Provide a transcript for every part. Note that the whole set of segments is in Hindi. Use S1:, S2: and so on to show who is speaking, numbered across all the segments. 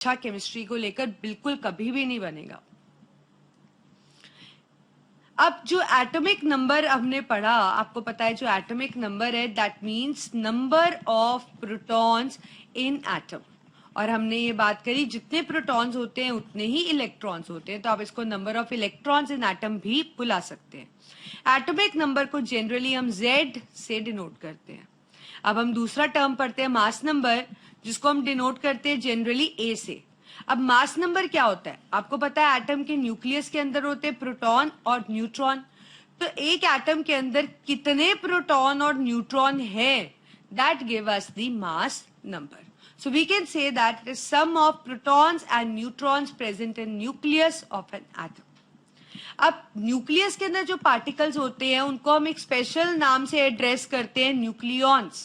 S1: अच्छा केमिस्ट्री को लेकर बिल्कुल कभी भी नहीं बनेगा। अब जो एटॉमिक नंबर हमने पढ़ा, आपको पता है जो एटॉमिक नंबर है that means number of protons in atom, और हमने ये बात करी जितने प्रोटॉन्स होते हैं उतने ही इलेक्ट्रॉन्स होते हैं, तो आप इसको number of electrons in atom भी बुला सकते हैं। एटॉमिक नंबर को जनरली हम Z से डिनोट करते हैं। अब हम दूसरा टर्म पढ़ते हैं मास नंबर, जिसको हम डिनोट करते हैं जनरली A से। अब मास नंबर क्या होता है, आपको पता है एटम के न्यूक्लियस के अंदर होते हैं प्रोटॉन और न्यूट्रॉन, तो एक एटम के अंदर कितने प्रोटॉन और न्यूट्रॉन है that give us the mass number. So we can say that it is sum of protons and neutrons present in nucleus of an atom. अब न्यूक्लियस के अंदर जो पार्टिकल्स होते हैं उनको हम एक स्पेशल नाम से एड्रेस करते हैं न्यूक्लियॉन्स,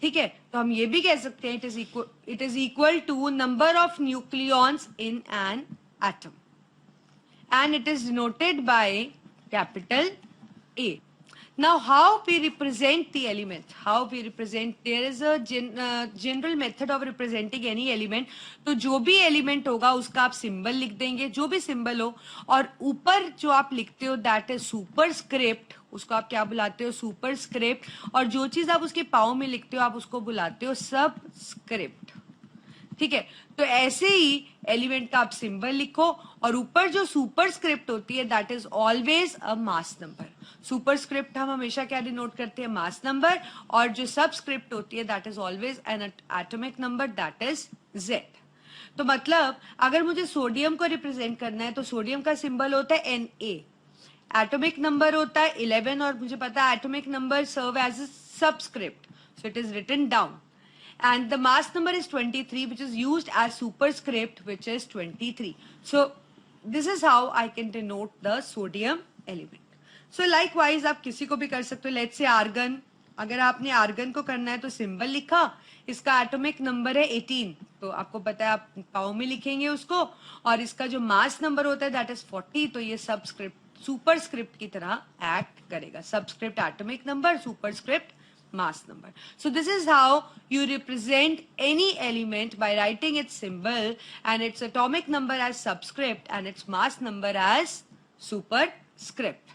S1: ठीक है। तो हम ये भी कह सकते हैं it is equal to number of nucleons in an atom and it is denoted by capital A. Now how we represent the element, there is a general method of representing any element. तो जो भी element होगा उसका आप symbol लिख देंगे, जो भी symbol हो, और ऊपर जो आप लिखते हो that is superscript, उसको आप क्या बुलाते हो, superscript, और जो चीज आप उसके पाँव में लिखते हो आप उसको बुलाते हो सबस्क्रिप्ट, ठीक है। तो ऐसे ही एलिमेंट का आप सिंबल लिखो और ऊपर जो सुपरस्क्रिप्ट होती है that is always a mass number. Superscript हम हमेशा क्या डिनोट करते हैं, मास नंबर, और जो सबस्क्रिप्ट होती है that is always an atomic number that is Z। तो मतलब अगर मुझे सोडियम को रिप्रेजेंट करना है तो सोडियम का सिंबल होता है Na, एटॉमिक नंबर होता है 11, और मुझे पता है atomic number serve as a subscript, so it is written down, and the mass number is 23, which is used as superscript, which is 23. So this is how I can denote the sodium element. So likewise आप किसी को भी कर सकते हो, let's say argon, अगर आपने argon को करना है तो सिंबल लिखा, इसका एटॉमिक नंबर है 18, तो आपको पता है आप पाव में लिखेंगे उसको, और इसका जो मास नंबर होता है दैट इज 40, तो ये सबस्क्रिप्ट सुपरस्क्रिप्ट की तरह एक्ट करेगा, subscript atomic number, superscript mass number. So this is how you represent any element by writing its symbol and its atomic number as subscript and its mass number as superscript.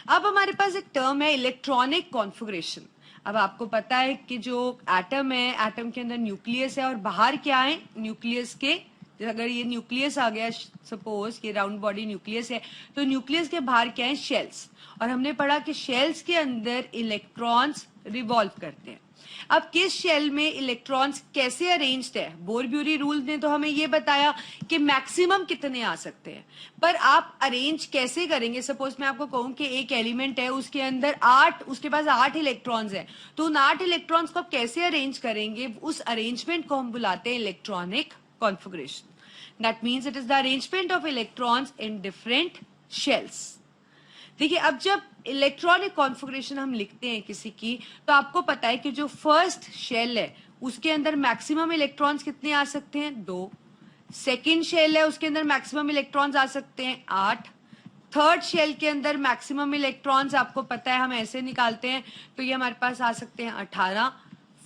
S1: अब हमारे पास एक टर्म है इलेक्ट्रॉनिक कॉन्फ़िगरेशन। अब आपको पता है कि जो एटम है, एटम के अंदर न्यूक्लियस है और बाहर क्या है, न्यूक्लियस के, अगर ये न्यूक्लियस आ गया, सपोज ये राउंड बॉडी न्यूक्लियस है, तो न्यूक्लियस के बाहर क्या है, शेल्स, और हमने पढ़ा कि शेल्स के अंदर इलेक्ट्रॉन्स रिवॉल्व करते हैं। अब किस शेल में इलेक्ट्रॉन्स कैसे अरेंज्ड है, बोर-ब्यूरी रूल ने तो हमें ये बताया कि मैक्सिमम कितने आ सकते हैं, पर आप अरेंज कैसे करेंगे। सपोज मैं आपको कहूं कि एक एलिमेंट है उसके अंदर 8, उसके पास 8 इलेक्ट्रॉन्स है, तो उन 8 इलेक्ट्रॉन्स को आप कैसे अरेंज करेंगे, उस अरेंजमेंट को हम बुलाते हैं electronic configuration. That means it is the arrangement of electrons in different shells. देखिए अब जब इलेक्ट्रॉनिक कॉन्फ़िगरेशन हम लिखते हैं किसी की, तो आपको पता है कि जो फर्स्ट शेल है उसके अंदर मैक्सिमम इलेक्ट्रॉन्स कितने आ सकते हैं, 2। सेकेंड शेल है उसके अंदर मैक्सिमम इलेक्ट्रॉन्स आ सकते हैं 8। थर्ड शेल के अंदर मैक्सिमम इलेक्ट्रॉन्स आपको पता है हम ऐसे निकालते हैं, तो ये हमारे पास आ सकते हैं 18।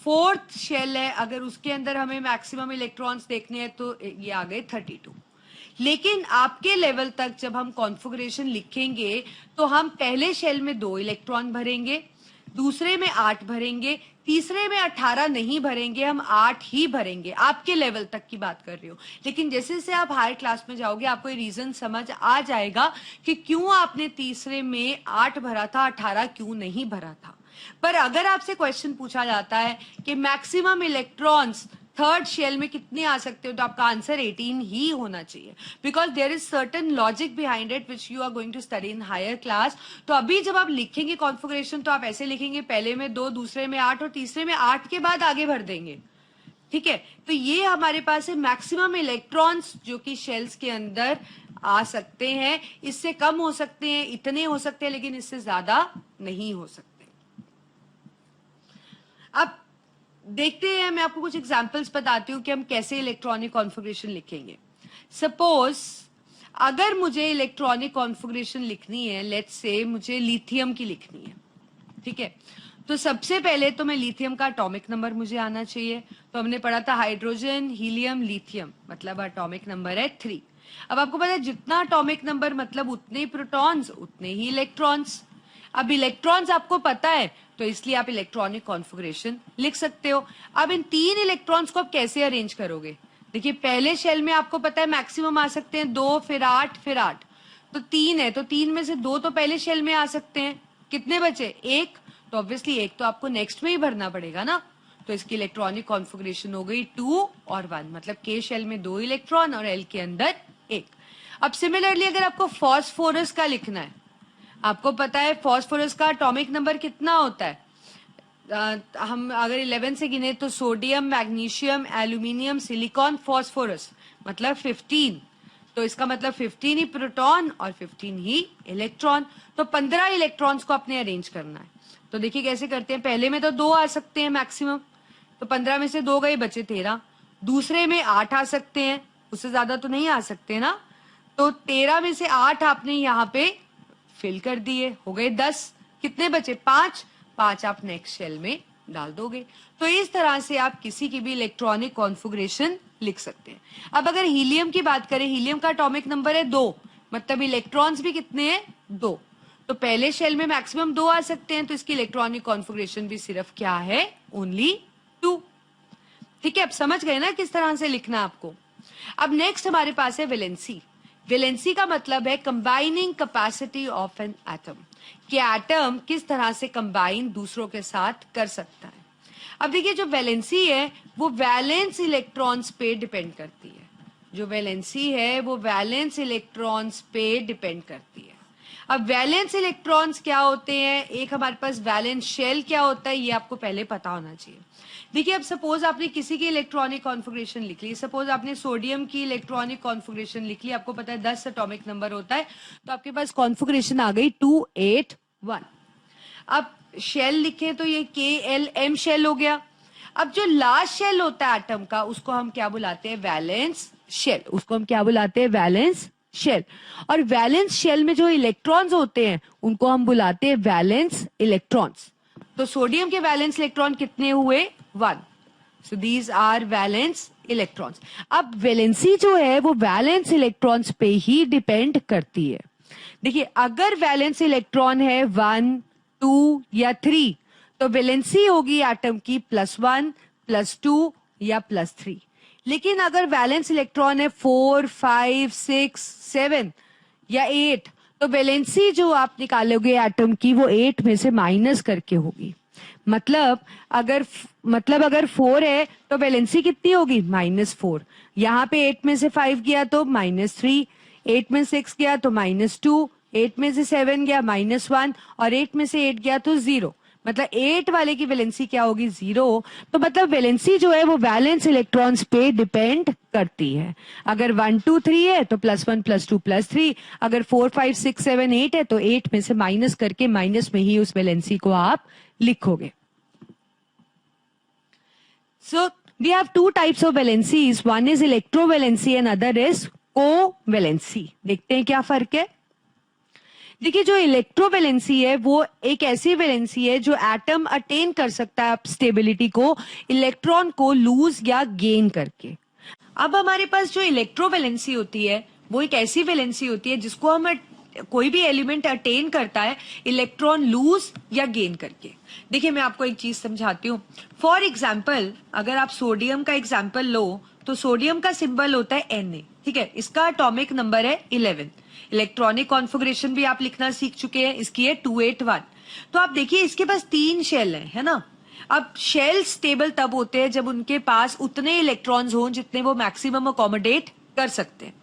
S1: फोर्थ शेल है, अगर उसके अंदर हमें मैक्सिमम इलेक्ट्रॉन्स देखने हैं तो ये आ गए 32। लेकिन आपके लेवल तक जब हम कॉन्फ़िगरेशन लिखेंगे तो हम पहले शेल में 2 इलेक्ट्रॉन भरेंगे, दूसरे में 8 भरेंगे, तीसरे में 18 नहीं भरेंगे, हम 8 ही भरेंगे। आपके लेवल तक की बात कर रही हूँ, लेकिन जैसे जैसे आप हायर क्लास में जाओगे आपको ये रीजन समझ आ जाएगा कि क्यों आपने तीसरे में 8 भरा था, 18 क्यों नहीं भरा था। पर अगर आपसे क्वेश्चन पूछा जाता है कि मैक्सिमम इलेक्ट्रॉन्स थर्ड शेल में कितने आ सकते हो, तो आपका आंसर 18 ही होना चाहिए, because there is certain logic behind it which you are going to study in higher class. तो अभी जब आप लिखेंगे कॉन्फ़िगरेशन तो आप ऐसे लिखेंगे, पहले में 2, दूसरे में 8 और तीसरे में 8 के बाद आगे भर देंगे, ठीक है। तो ये हमारे पास है मैक्सिमम इलेक्ट्रॉन्स जो कि शेल्स के अंदर आ सकते हैं, इससे कम हो सकते हैं, इतने हो सकते हैं, लेकिन इससे ज्यादा नहीं हो सकते। अब देखते हैं, मैं आपको कुछ एग्जांपल्स बताती हूँ कि हम कैसे इलेक्ट्रॉनिक कॉन्फ़िगरेशन लिखेंगे। सपोज अगर मुझे इलेक्ट्रॉनिक कॉन्फ़िगरेशन लिखनी है, लेट्स से मुझे लिथियम की लिखनी है, ठीक है, तो सबसे पहले तो मैं लिथियम का एटॉमिक नंबर मुझे आना चाहिए। तो हमने पढ़ा था हाइड्रोजन, हीलियम, लिथियम, मतलब एटॉमिक नंबर है 3। अब आपको पता है जितना एटॉमिक नंबर मतलब उतने ही प्रोटॉन्स उतने ही इलेक्ट्रॉन्स। अब इलेक्ट्रॉन्स आपको पता है तो इसलिए आप इलेक्ट्रॉनिक कॉन्फ़िगरेशन लिख सकते हो। अब इन 3 इलेक्ट्रॉन्स को आप कैसे अरेंज करोगे? देखिए पहले शेल में आपको पता है मैक्सिमम आ सकते हैं 2, फिर 8, फिर 8। तो 3 है, तो 3 में से 2 तो पहले शेल में आ सकते हैं। कितने बचे? 1। तो ऑब्वियसली 1 तो आपको नेक्स्ट में ही भरना पड़ेगा ना। तो इसकी इलेक्ट्रॉनिक कॉन्फ़िगरेशन हो गई 2 और 1, मतलब के शेल में 2 इलेक्ट्रॉन और एल के अंदर 1। अब सिमिलरली अगर आपको फॉस्फोरस का लिखना है, आपको पता है फॉस्फोरस का एटॉमिक नंबर कितना होता है? हम अगर 11 से गिने तो sodium, magnesium, aluminium, silicon, phosphorus, मतलब 15। तो इसका मतलब 15 ही प्रोटॉन और 15 ही इलेक्ट्रॉन। तो 15 इलेक्ट्रॉन्स को आपने अरेंज करना है। तो देखिए कैसे करते हैं, पहले में तो 2 आ सकते हैं मैक्सिमम, तो 15 में से 2 गए, बचे 13। दूसरे में 8 आ सकते हैं, उससे ज्यादा तो नहीं आ सकते ना। तो 13 में से 8 आपने यहाँ पे फिल कर दिए, हो गए 10। कितने बचे? 5। 5 आप नेक्स्ट शेल में डाल दोगे। तो इस तरह से आप किसी की भी इलेक्ट्रॉनिक कॉन्फ़िगरेशन लिख सकते हैं। अब अगर हीलियम की बात करें, हीलियम का एटॉमिक नंबर है 2, मतलब इलेक्ट्रॉन्स भी कितने हैं? 2। तो पहले शेल में मैक्सिमम 2 आ सकते हैं, तो इसकी इलेक्ट्रॉनिक कॉन्फ़िगरेशन भी सिर्फ क्या है? ओनली 2। ठीक है, अब समझ गए ना किस तरह से लिखना आपको। अब नेक्स्ट हमारे पास है वैलेंसी। वैलेंसी का मतलब है combining capacity of an atom, कि एटम किस तरह से कंबाइन दूसरों के साथ कर सकता है। अब देखिए जो वैलेंसी है वो वैलेंस इलेक्ट्रॉन्स पे डिपेंड करती है। जो वैलेंसी है वो वैलेंस इलेक्ट्रॉन्स पे डिपेंड करती है। अब वैलेंस इलेक्ट्रॉन्स क्या होते हैं, एक हमारे पास वैलेंस शेल क्या होता है, ये आपको पहले पता होना चाहिए। देखिए अब सपोज आपने किसी की इलेक्ट्रॉनिक कॉन्फ़िगरेशन लिख ली, सपोज आपने सोडियम की इलेक्ट्रॉनिक कॉन्फ़िगरेशन लिख ली, आपको पता है 10 एटॉमिक नंबर होता है, तो आपके पास कॉन्फ़िगरेशन आ गई 281। अब शेल लिखे तो ये KLM शेल हो गया। अब जो लास्ट शेल होता है एटम का उसको हम क्या बुलाते हैं? Valence shell. उसको हम क्या बुलाते हैं? Valence shell. और वैलेंस शेल में जो इलेक्ट्रॉन्स होते हैं उनको हम बुलाते हैं वैलेंस इलेक्ट्रॉन्स। तो सोडियम के वैलेंस इलेक्ट्रॉन कितने हुए? 1। So these are valence electrons. अब वैलेंसी जो है वो वैलेंस इलेक्ट्रॉन्स पे ही डिपेंड करती है। देखिए अगर वैलेंस इलेक्ट्रॉन है 1, 2 या 3 तो वैलेंसी होगी एटम की +1, +2 या +3। लेकिन अगर वैलेंस इलेक्ट्रॉन है 4, 5, 6, 7 या 8 तो वैलेंसी जो आप निकालोगे एटम की वो 8 में से माइनस करके होगी। मतलब अगर 4 है तो वैलेंसी कितनी होगी? -4। यहाँ पे 8 में से 5 गया तो -3, 8 में 6 गया तो -2, 8 में से 7 गया -1 और 8 में से 8 गया तो 0। मतलब 8 वाले की वैलेंसी क्या होगी? 0। तो मतलब वैलेंसी जो है वो वैलेंस इलेक्ट्रॉन्स पे डिपेंड करती है। अगर 1, 2, 3 है तो +1, +2, +3। अगर 4, 5, 6, 7, 8 है तो 8 में से माइनस करके माइनस में ही उस वैलेंसी को आप लिखोगे। So we have two types of valencies. One is electrovalency and other is covalency. देखते हैं क्या फर्क है। देखिए जो इलेक्ट्रोवैलेंसी है वो एक ऐसी वैलेंसी है जो एटम अटेन कर सकता है स्टेबिलिटी को इलेक्ट्रॉन को लूज या गेन करके। अब हमारे पास जो इलेक्ट्रोवैलेंसी होती है वो एक ऐसी वैलेंसी होती है जिसको हम कोई भी एलिमेंट अटेन करता है इलेक्ट्रॉन लूज या गेन करके। देखिए मैं आपको एक चीज समझाती हूँ। फॉर एग्जाम्पल अगर आप सोडियम का एग्जाम्पल लो तो सोडियम का सिंबल होता है Na, ठीक है। इसका एटॉमिक नंबर है 11। इलेक्ट्रॉनिक कॉन्फ़िगरेशन भी आप लिखना सीख चुके हैं, इसकी है 281। तो आप देखिए इसके पास 3 शेल है ना। अब शेल स्टेबल तब होते हैं जब उनके पास उतने इलेक्ट्रॉन्स हों जितने वो मैक्सिमम अकोमोडेट कर सकते हैं।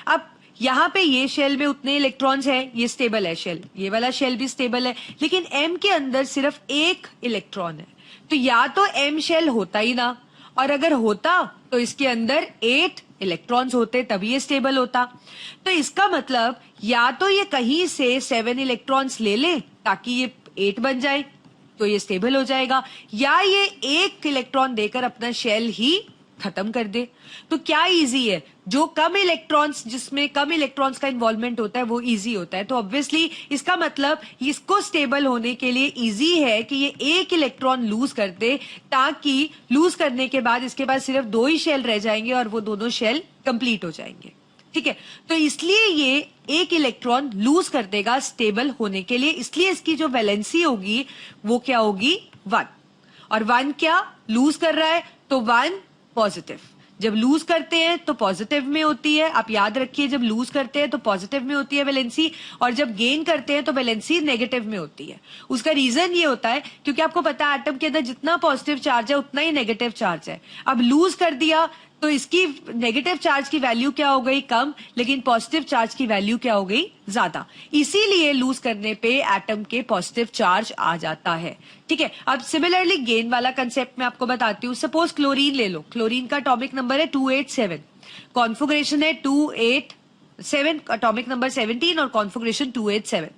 S1: अब यहाँ पे ये शेल में उतने इलेक्ट्रॉन्स है, ये स्टेबल है शेल, ये वाला शेल भी स्टेबल है, लेकिन M के अंदर सिर्फ 1 इलेक्ट्रॉन है। तो या तो M शेल होता ही ना, और अगर होता तो इसके अंदर 8 इलेक्ट्रॉन्स होते तभी ये स्टेबल होता। तो इसका मतलब या तो ये कहीं से 7 इलेक्ट्रॉन्स ले ले ताकि ये 8 बन जाए तो ये स्टेबल हो जाएगा, या ये 1 इलेक्ट्रॉन देकर अपना शेल ही खत्म कर दे। तो क्या इजी है, जो कम इलेक्ट्रॉन्स, जिसमें कम इलेक्ट्रॉन्स का इन्वॉल्वमेंट होता है वो इजी होता है। तो ऑब्वियसली इसका मतलब इसको स्टेबल होने के लिए इजी है कि ये एक इलेक्ट्रॉन लूज कर दे, ताकि लूज करने के बाद इसके पास सिर्फ 2 ही शेल रह जाएंगे और वो दोनों शेल कंप्लीट हो जाएंगे। ठीक है, तो इसलिए ये एक इलेक्ट्रॉन लूज कर देगा स्टेबल होने के लिए, इसलिए इसकी जो वैलेंसी होगी वो क्या होगी, 1। और 1 क्या लूज कर रहा है, तो 1 पॉजिटिव। जब लूज करते हैं तो पॉजिटिव में होती है, आप याद रखिए, जब लूज करते हैं तो पॉजिटिव में होती है वैलेंसी, और जब गेन करते हैं तो वैलेंसी नेगेटिव में होती है। उसका रीजन ये होता है क्योंकि आपको पता है एटम के अंदर जितना पॉजिटिव चार्ज है उतना ही नेगेटिव चार्ज है। अब लूज कर दिया तो इसकी नेगेटिव चार्ज की वैल्यू क्या हो गई, कम, लेकिन पॉजिटिव चार्ज की वैल्यू क्या हो गई, ज्यादा। इसीलिए लूज करने पे एटम के पॉजिटिव चार्ज आ जाता है। ठीक है, अब सिमिलरली गेन वाला कंसेप्ट मैं आपको बताती हूँ। सपोज क्लोरीन ले लो, क्लोरीन का एटॉमिक नंबर है 287, कॉन्फिगरेशन है 287, एटॉमिक नंबर 17 और कॉन्फिगरेशन 287।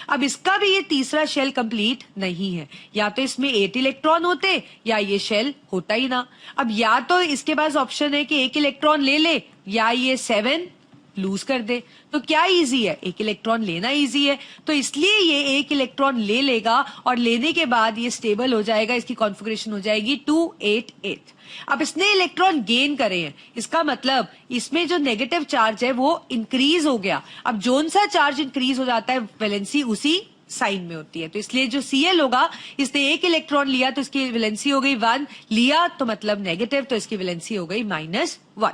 S1: अब इसका भी ये तीसरा शेल कंप्लीट नहीं है, या तो इसमें 8 इलेक्ट्रॉन होते या ये शेल होता ही ना। अब या तो इसके पास ऑप्शन है कि 1 इलेक्ट्रॉन ले ले या ये 7 लूज कर दे। तो क्या इजी है, 1 इलेक्ट्रॉन लेना इजी है, तो इसलिए ये 1 इलेक्ट्रॉन ले लेगा और लेने के बाद ये स्टेबल हो जाएगा, इसकी कॉन्फिगरेशन हो जाएगी 288। अब इसने इलेक्ट्रॉन गेन करे हैं, इसका मतलब इसमें जो नेगेटिव चार्ज है वो इंक्रीज हो गया। अब जोन सा चार्ज इंक्रीज हो जाता है वैलेंसी उसी साइन में होती है। तो इसलिए जो Cl होगा, इसने 1 इलेक्ट्रॉन लिया तो इसकी वैलेंसी हो गई 1, लिया तो मतलब नेगेटिव, तो इसकी वैलेंसी हो गई -1।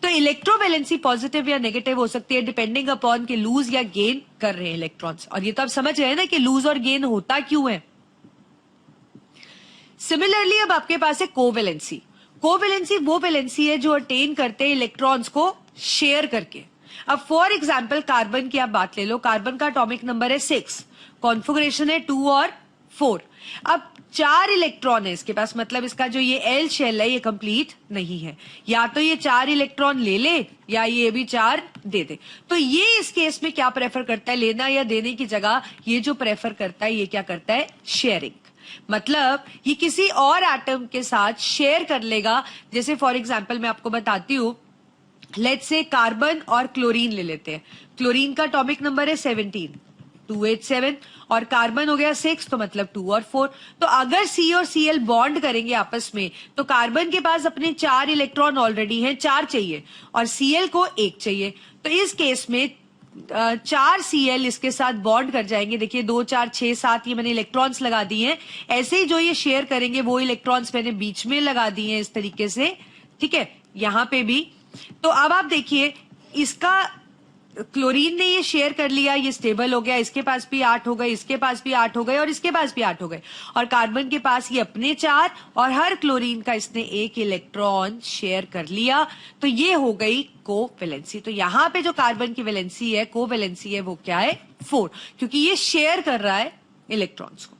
S1: तो इलेक्ट्रोवैलेंसी पॉजिटिव या नेगेटिव हो सकती है डिपेंडिंग अपॉन कि लूज या गेन कर रहे हैं इलेक्ट्रॉन्स। और ये तो आप समझ रहे हैं ना कि लूज और गेन होता क्यों है। सिमिलरली अब आपके पास है कोवैलेंसी। कोवैलेंसी वो वैलेंसी है जो अटेन करते हैं इलेक्ट्रॉन्स को शेयर करके। अब फॉर एग्जांपल कार्बन की आप बात ले लो, कार्बन का एटॉमिक नंबर है 6, कॉन्फिगरेशन है 2 और 4। अब 4 इलेक्ट्रॉन है इसके पास, मतलब इसका जो ये एल शेल है ये कंप्लीट नहीं है, या तो ये 4 इलेक्ट्रॉन ले ले या ये भी 4 दे दे। तो ये इस केस में क्या प्रेफर करता है, लेना या देने की जगह ये जो प्रेफर करता है ये क्या करता है, शेयरिंग। मतलब ये किसी और एटम के साथ शेयर कर लेगा। जैसे फॉर एग्जांपल मैं आपको बताती हूं, लेट्स से कार्बन और क्लोरीन ले लेते हैं। क्लोरीन का एटॉमिक नंबर है 17, 287, और कार्बन हो गया 6, तो मतलब 2 और 4। तो अगर C और Cl बॉन्ड करेंगे आपस में, तो कार्बन के पास अपने 4 इलेक्ट्रॉन ऑलरेडी हैं, 4 चाहिए, और Cl को 1 चाहिए। तो इस केस में 4 Cl इसके साथ बॉन्ड कर जाएंगे। देखिए 2 4 6 7 ये मैंने इलेक्ट्रॉन्स लगा दिए हैं। ऐसे ही जो ये शेयर करेंगे वो इलेक्ट्रॉन्स मैंने बीच में लगा दिए हैं इस तरीके से। ठीक है, यहां पे भी। तो अब आप देखिए, इसका क्लोरीन ने ये शेयर कर लिया, ये स्टेबल हो गया, इसके पास भी 8 हो गए, इसके पास भी 8 हो गए और इसके पास भी 8 हो गए। और कार्बन के पास ये अपने 4 और हर क्लोरीन का इसने 1 इलेक्ट्रॉन शेयर कर लिया। तो ये हो गई कोवैलेंसी। तो यहां पे जो कार्बन की वैलेंसी है, कोवैलेंसी है, वो क्या है, 4, क्योंकि ये शेयर कर रहा है इलेक्ट्रॉन्स को।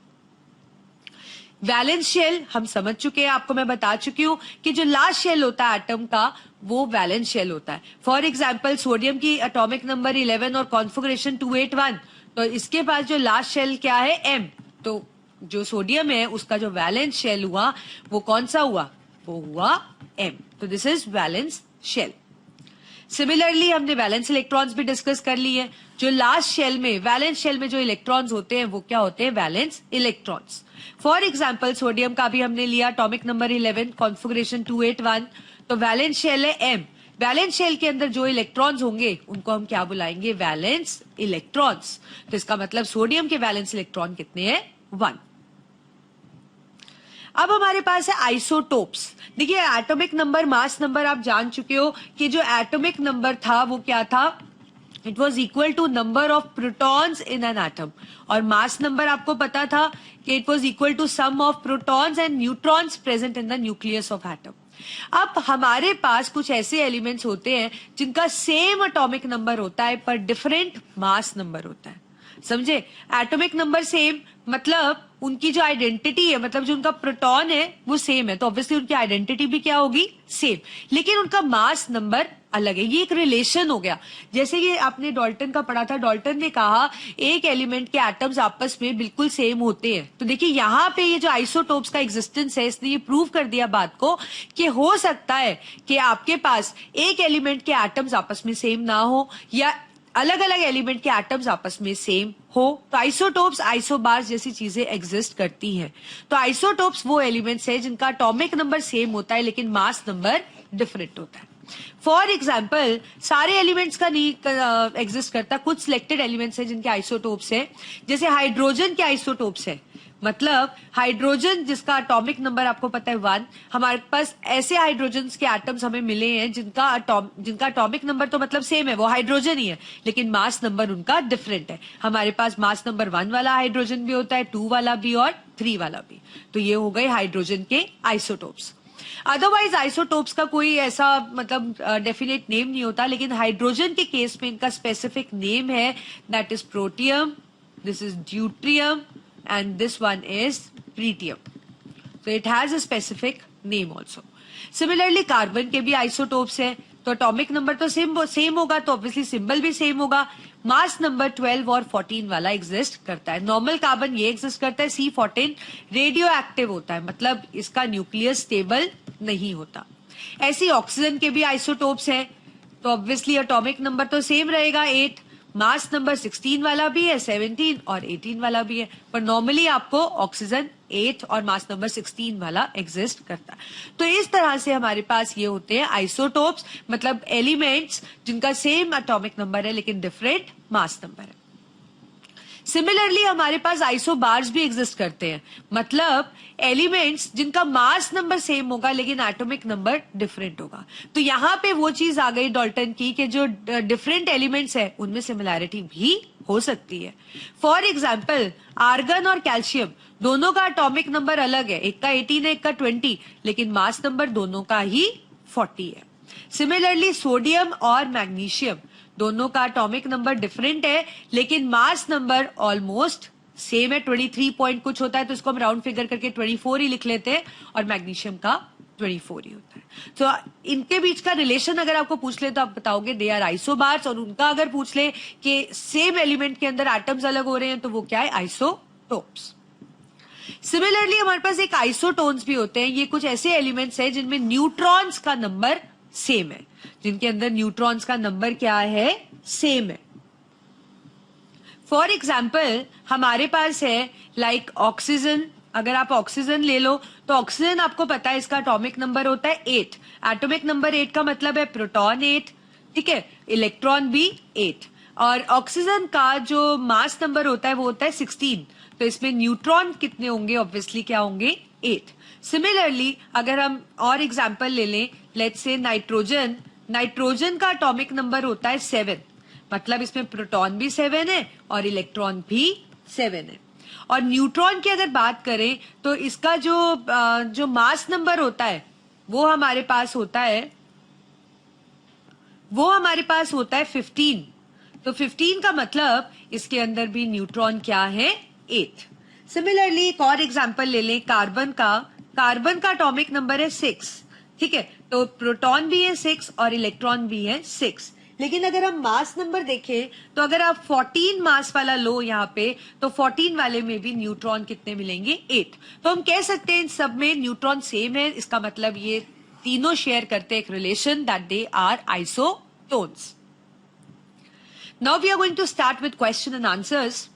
S1: वैलेंस शेल हम समझ चुके हैं, आपको मैं बता चुकी हूं कि जो लास्ट शेल होता है एटम का वो वैलेंस शेल होता है। फॉर एग्जांपल सोडियम की एटॉमिक नंबर 11 और कॉन्फिगरेशन 281, तो इसके पास जो लास्ट शेल क्या है, M। तो जो सोडियम है उसका जो वैलेंस शेल हुआ वो कौन सा हुआ, वो हुआ M। तो this is valence shell. Similarly हमने वैलेंस इलेक्ट्रॉन्स भी डिस्कस कर ली है। जो लास्ट शेल में, वैलेंस शेल में जो इलेक्ट्रॉन्स होते हैं वो क्या होते हैं, valence electrons. For example sodium का भी हमने लिया एटॉमिक नंबर 11, कॉन्फिगरेशन 281, तो वैलेंस शेल है M। वैलेंस शेल के अंदर जो इलेक्ट्रॉन्स होंगे उनको हम क्या बुलाएंगे, वैलेंस इलेक्ट्रॉन्स। तो इसका मतलब सोडियम के वैलेंस इलेक्ट्रॉन कितने हैं, 1। अब हमारे पास है आइसोटोप्स। देखिए एटॉमिक नंबर, मास नंबर आप जान चुके हो कि जो एटॉमिक नंबर था वो क्या था, it was equal to number of protons in an atom. और मास नंबर आपको पता था कि it was equal to sum of protons and neutrons present in the nucleus of atom. अब हमारे पास कुछ ऐसे एलिमेंट्स होते हैं जिनका सेम एटॉमिक नंबर होता है पर डिफरेंट मास नंबर होता है। समझे, एटॉमिक नंबर सेम मतलब उनकी जो आइडेंटिटी है, मतलब जो उनका प्रोटॉन है वो सेम है, तो ऑब्वियसली उनकी आइडेंटिटी भी क्या होगी, सेम, लेकिन उनका मास नंबर अलग है। ये एक रिलेशन हो गया। जैसे ये आपने डाल्टन का पढ़ा था, डाल्टन ने कहा एक एलिमेंट के एटम्स आपस में बिल्कुल सेम होते हैं। तो देखिए यहाँ पे ये जो आइसोटोप्स का एग्जिस्टेंस है, इसने ये प्रूव कर दिया बात को कि हो सकता है कि आपके पास एक एलिमेंट के एटम्स आपस में सेम ना हो, या अलग अलग एलिमेंट के एटम्स आपस में सेम हो। तो आइसोटोप्स, आइसोबार्स जैसी चीजें एग्जिस्ट करती हैं। तो आइसोटोप्स वो एलिमेंट्स है जिनका एटॉमिक नंबर सेम होता है लेकिन मास नंबर डिफरेंट होता है। फॉर एग्जाम्पल, सारे एलिमेंट्स का नहीं एग्जिस्ट करता, कुछ सिलेक्टेड एलिमेंट्स है जिनके आइसोटोप्स है। जैसे हाइड्रोजन के आइसोटोप्स है, मतलब हाइड्रोजन जिसका एटॉमिक नंबर आपको पता है 1, हमारे पास ऐसे हाइड्रोजन के एटम्स हमें मिले हैं जिनका एटॉमिक नंबर तो मतलब सेम है, वो हाइड्रोजन ही है, लेकिन मास नंबर उनका डिफरेंट है। हमारे पास मास नंबर 1 वाला हाइड्रोजन भी होता है, 2 वाला भी और 3 वाला भी। तो ये हो गए हाइड्रोजन के आइसोटोप्स। अदरवाइज आइसोटोप्स का कोई ऐसा मतलब डेफिनेट नेम नहीं होता, लेकिन हाइड्रोजन के केस में इनका स्पेसिफिक नेम है, that is protium, this is deuterium and this one is tritium. So it has a specific name also. Similarly carbon के भी आइसोटोप्स है, तो एटॉमिक नंबर तो सेम होगा, तो ऑब्वियसली सिंबल भी सेम होगा। मास नंबर 12 और 14 वाला एग्जिस्ट करता है। नॉर्मल कार्बन ये एग्जिस्ट करता है, C14 रेडियो एक्टिव होता है, मतलब इसका न्यूक्लियस स्टेबल नहीं होता। ऐसी ऑक्सीजन के भी आइसोटोप्स है, तो ऑब्वियसली एटॉमिक नंबर तो सेम रहेगा 8, मास नंबर 16 वाला भी है, 17 और 18 वाला भी है, पर नॉर्मली आपको ऑक्सीजन 8 और मास नंबर 16 वाला एग्जिस्ट करता है। तो इस तरह से हमारे पास ये होते हैं आइसोटोप्स, मतलब एलिमेंट्स जिनका सेम एटॉमिक नंबर है लेकिन डिफरेंट मास नंबर है। सिमिलरली हमारे पास आइसोबार्स भी एग्जिस्ट करते हैं, मतलब एलिमेंट्स जिनका मास नंबर सेम होगा लेकिन एटॉमिक नंबर डिफरेंट होगा। तो यहाँ पे वो चीज आ गई डाल्टन की कि जो डिफरेंट एलिमेंट्स है उनमें सिमिलैरिटी भी हो सकती है। फॉर एग्जाम्पल आर्गन और कैल्शियम दोनों का एटॉमिक नंबर अलग है, एक का 18 है एक का 20, लेकिन मास नंबर दोनों का ही 40 है। सिमिलरली सोडियम और मैग्नीशियम दोनों का एटॉमिक नंबर डिफरेंट है लेकिन मास नंबर ऑलमोस्ट सेम है, 23 पॉइंट कुछ होता है, तो इसको हम राउंड फिगर करके 24 ही लिख लेते हैं, और मैग्नीशियम का 24 ही होता है। तो इनके बीच का रिलेशन अगर आपको पूछ ले तो आप बताओगे दे आर आइसोबार्स, और उनका अगर पूछ ले कि सेम एलिमेंट के अंदर एटम्स अलग हो रहे हैं तो वो क्या है, आइसोटोप्स। सिमिलरली हमारे पास एक आइसोटोन्स भी होते हैं, ये कुछ ऐसे एलिमेंट्स हैं जिनमें न्यूट्रॉन्स का नंबर सेम है, जिनके अंदर न्यूट्रॉन्स का नंबर क्या है, सेम है। फॉर एग्जाम्पल हमारे पास है लाइक ऑक्सीजन, अगर आप ऑक्सीजन ले लो तो ऑक्सीजन आपको पता है इसका एटॉमिक नंबर होता है 8, एटॉमिक नंबर 8 का मतलब है प्रोटॉन 8, ठीक है, इलेक्ट्रॉन भी 8, और ऑक्सीजन का जो मास नंबर होता है वो होता है 16, तो इसमें न्यूट्रॉन कितने होंगे, ऑब्वियसली क्या होंगे, 8। सिमिलरली अगर हम और एग्जाम्पल ले लें, लेट्स से नाइट्रोजन, नाइट्रोजन का एटॉमिक नंबर होता है 7, मतलब इसमें प्रोटॉन भी 7 है और इलेक्ट्रॉन भी 7 है। और न्यूट्रॉन की अगर बात करें तो इसका जो मास नंबर होता है वो हमारे पास होता है 15, तो 15 का मतलब इसके अंदर भी न्यूट्रॉन क्या है, 8। सिमिलरली एक और एग्जांपल ले लें कार्बन का, कार्बन का एटॉमिक नंबर है 6, ठीक है, तो प्रोटॉन भी है 6 और इलेक्ट्रॉन भी है 6। लेकिन अगर हम मास नंबर देखें तो अगर आप 14 मास वाला लो यहाँ पे, तो 14 वाले में भी न्यूट्रॉन कितने मिलेंगे, 8। तो हम कह सकते हैं इन सब में न्यूट्रॉन सेम है, इसका मतलब ये तीनों शेयर करते हैं एक relation, that they are isotones. Now we are going to start with question and answers.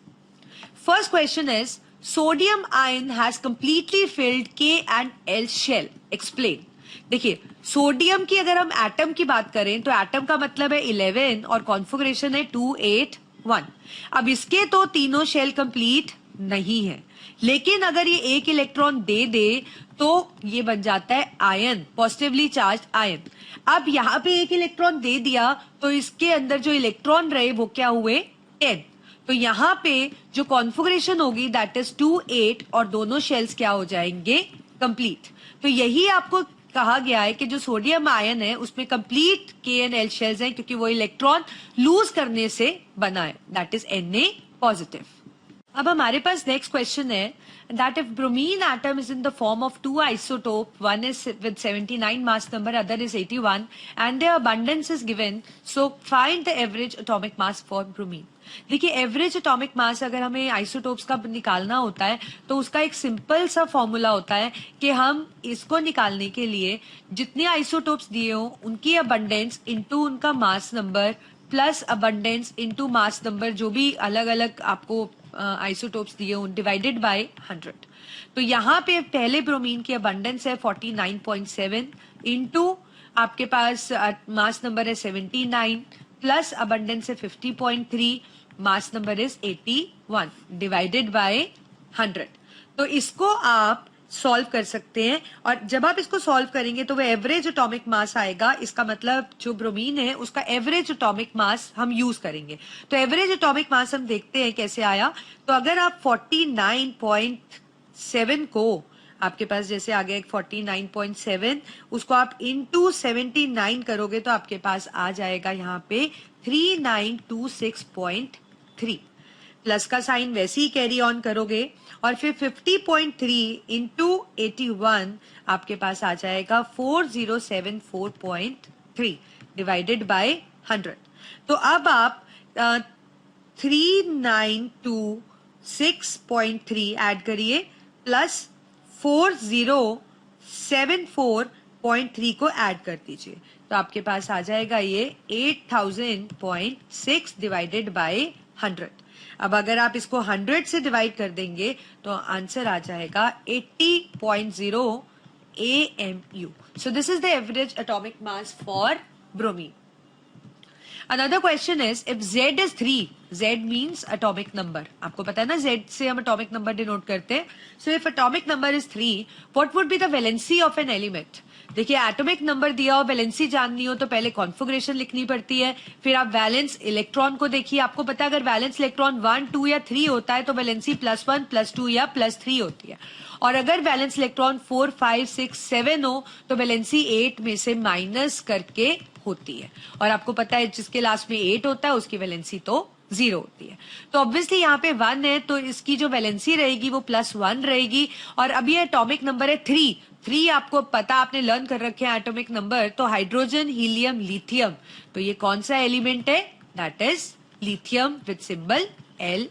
S1: First question is, sodium ion has completely filled K and L shell. Explain. देखिए सोडियम की अगर हम एटम की बात करें तो एटम का मतलब है 11 और कॉन्फ़िगरेशन है 281। अब इसके तो तीनों शेल कंप्लीट नहीं है, लेकिन अगर ये एक इलेक्ट्रॉन दे दे तो ये बन जाता है आयन, पॉजिटिवली चार्ज आयन। अब यहाँ पे एक इलेक्ट्रॉन दे दिया तो इसके अंदर जो इलेक्ट्रॉन रहे वो क्या हुए, 10। तो यहाँ पे जो कॉन्फ़िगरेशन होगी दैट इज 2-8 और दोनों शेल्स क्या हो जाएंगे, कंप्लीट। तो यही आपको कहा गया है कि जो सोडियम आयन है उसमें कंप्लीट के एंड एल शेल्स हैं क्योंकि वो इलेक्ट्रॉन लूज करने से बना है, दैट इज Na पॉजिटिव। अब हमारे पास नेक्स्ट क्वेश्चन है that if bromine atom is in the form of two isotope, one is with 79 mass number, other is 81, and their abundance is given, so find the average atomic mass for bromine. देखिए एवरेज एटॉमिक मास अगर हमें आइसोटोप्स का निकालना होता है तो उसका एक सिंपल सा फॉर्मूला होता है कि हम इसको निकालने के लिए जितने आइसोटोप्स दिए हो उनकी अबंडेंस इनटू उनका mass number plus abundance into mass number जो भी अलग अलग आपको आइसोटोप्स दिए हो डिवाइडेड बाय 100. तो यहाँ पे पहले ब्रोमीन की अबंडेंस है 49.7 इनटू आपके पास मास नंबर है 79 प्लस अबंडेंस है 50.3 mass number is 81 divided by 100. तो इसको आप सॉल्व कर सकते हैं और जब आप इसको सॉल्व करेंगे तो वो एवरेज एटॉमिक मास आएगा. इसका मतलब जो ब्रोमीन है उसका एवरेज एटॉमिक मास हम यूज करेंगे. तो एवरेज एटॉमिक मास हम देखते हैं कैसे आया. तो अगर आप 49.7 को आपके पास जैसे आ गया 49.7 उसको आप इनटू 79 करोगे तो आपके पास आ जाएगा यहाँ पे 3926.3. प्लस का साइन वैसे ही कैरी ऑन करोगे और फिर 50.3 इंटू 81 आपके पास आ जाएगा 4074.3 डिवाइडेड बाय 100. तो अब आप 3926.3 ऐड करिए प्लस 4074.3 को ऐड कर दीजिए तो आपके पास आ जाएगा ये 8000.6 डिवाइडेड बाय 100. अब अगर आप इसको 100 से डिवाइड कर देंगे तो आंसर आ जाएगा 80.0 AMU. So this is the average atomic mass for bromine. Another question is if Z is 3, Z means atomic number. आपको पता है ना Z से हम atomic number denote करते हैं. So if atomic number is 3, what would be the valency of an element? देखिए एटॉमिक नंबर दिया हो वैलेंसी जाननी हो तो पहले कॉन्फ़िगरेशन लिखनी पड़ती है. फिर आप वैलेंस इलेक्ट्रॉन को देखिए. आपको पता है अगर वैलेंस इलेक्ट्रॉन 1, 2 या 3 होता है तो वैलेंसी +1, +2 या +3 होती है. और अगर वैलेंस इलेक्ट्रॉन 4, 5, 6, 7 हो तो वैलेंसी 8 में से माइनस करके होती है. और आपको पता है जिसके लास्ट में 8 होता है उसकी वैलेंसी तो 0 होती है. तो ऑब्वियसली यहाँ पे 1 है तो इसकी जो वैलेंसी रहेगी वो +1 रहेगी. और अब ये एटॉमिक नंबर है 3 आपको पता आपने लर्न कर रखे हैं एटॉमिक नंबर. तो हाइड्रोजन, हीलियम, लिथियम. तो ये कौन सा एलिमेंट है? That is lithium with symbol Li.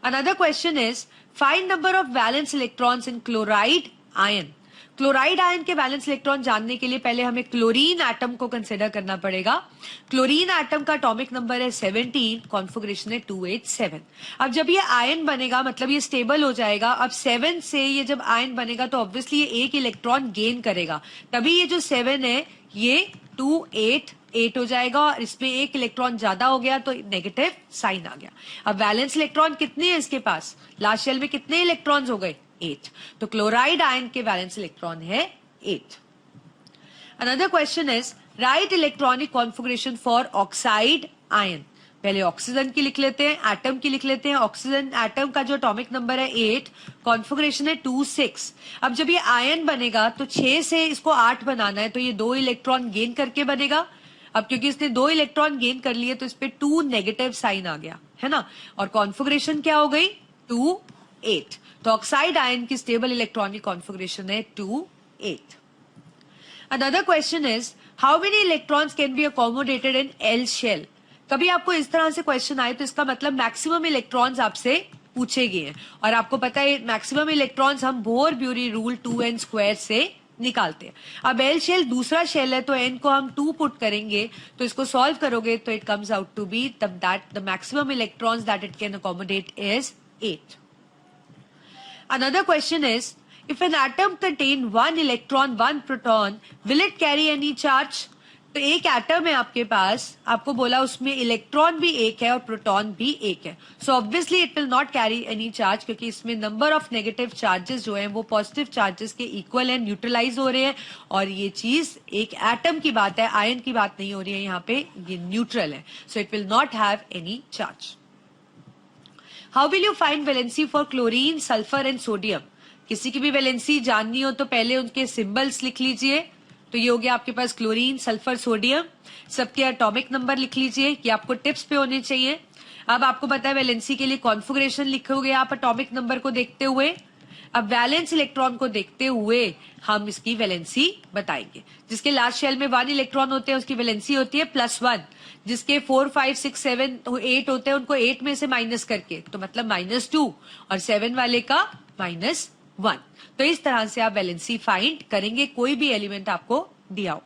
S1: Another question is find number of valence electrons in chloride ion. Chloride ion के वैलेंस इलेक्ट्रॉन जानने के लिए पहले हमें क्लोरीन एटम को कंसिडर करना पड़ेगा. क्लोरीन एटम का एटॉमिक नंबर है 17, कॉन्फ़िगरेशन है 287. अब जब ये आयन बनेगा मतलब ये स्टेबल हो जाएगा. अब 7 से ये जब आयन बनेगा तो ऑब्वियसली ये एक इलेक्ट्रॉन गेन करेगा. तभी ये जो 7 है ये 288 हो जाएगा और इसमें एक इलेक्ट्रॉन ज्यादा हो गया तो नेगेटिव साइन आ गया. अब वैलेंस इलेक्ट्रॉन कितने हैं इसके पास? लास्ट शेल में कितने इलेक्ट्रॉन्स हो गए? 8. तो क्लोराइड आयन के वैलेंस इलेक्ट्रॉन है 8. Another question is right electronic configuration for oxide ion. पहले ऑक्सीजन की लिख लेते हैं, एटम की लिख लेते हैं. ऑक्सीजन एटम का जो एटॉमिक नंबर है 8, कॉन्फ़िगरेशन है 2, 6. अब जब ये आयन बनेगा तो 6 से इसको 8 बनाना है तो ये 2 इलेक्ट्रॉन गेन करके बनेगा. अब क्योंकि इसने 2 इलेक्ट्रॉन गेन कर लिए तो इस पे 2 नेगेटिव साइन आ गया है ना. और कॉन्फ़िगरेशन क्या हो गई? 2, 8. तो ऑक्साइड आयन की स्टेबल इलेक्ट्रॉनिक कॉन्फ़िगरेशन है 2, 8. Another question is how many electrons can be accommodated in L shell. कभी आपको इस तरह से क्वेश्चन आए तो इसका मतलब मैक्सिमम इलेक्ट्रॉन्स आपसे पूछे गए हैं. और आपको पता है मैक्सिमम इलेक्ट्रॉन्स हम बोर ब्यूरी रूल 2n² से निकालते हैं. अब एल शेल दूसरा शेल है तो n को हम 2 पुट करेंगे तो इसको सॉल्व करोगे तो it comes out to be that the maximum electrons that it can accommodate is 8. Another question is, if an atom contain 1 electron, 1 proton, will it carry any charge? तो एक एटम है आपके पास, आपको बोला उसमें इलेक्ट्रॉन भी एक है और प्रोटॉन भी एक है. So obviously it will not carry any charge क्योंकि इसमें नंबर ऑफ नेगेटिव चार्जेस जो हैं वो पॉजिटिव चार्जेस के इक्वल है, न्यूट्रलाइज हो रहे हैं. और ये चीज एक एटम की बात है, आयन की बात नहीं हो रही है यहाँ पे, ये न्यूट्रल है. So it will not have any charge. How will you find valency for chlorine, sulfur and sodium? किसी की भी वैलेंसी जाननी हो तो पहले उनके सिंबल्स लिख लीजिए. तो ये हो गया आपके पास क्लोरीन, सल्फर, सोडियम. सबके एटॉमिक नंबर लिख लीजिए कि आपको टिप्स पे होने चाहिए. अब आपको पता है वैलेंसी के लिए कॉन्फ़िगरेशन लिखोगे आप एटॉमिक नंबर को देखते हुए। अब वैलेंस इलेक्ट्रॉन को देखते हुए हम इसकी वैलेंसी बताएंगे। जिसके लास्ट शेल में 1 इलेक्ट्रॉन होते हैं उसकी वैलेंसी होती है +1। जिसके 4 5 6 7 8 होते हैं उनको 8 में से माइनस करके, तो मतलब -2, और 7 वाले का -1। तो इस तरह से आप वैलेंसी फाइंड करेंगे कोई भी एलिमेंट आपको दिया हो।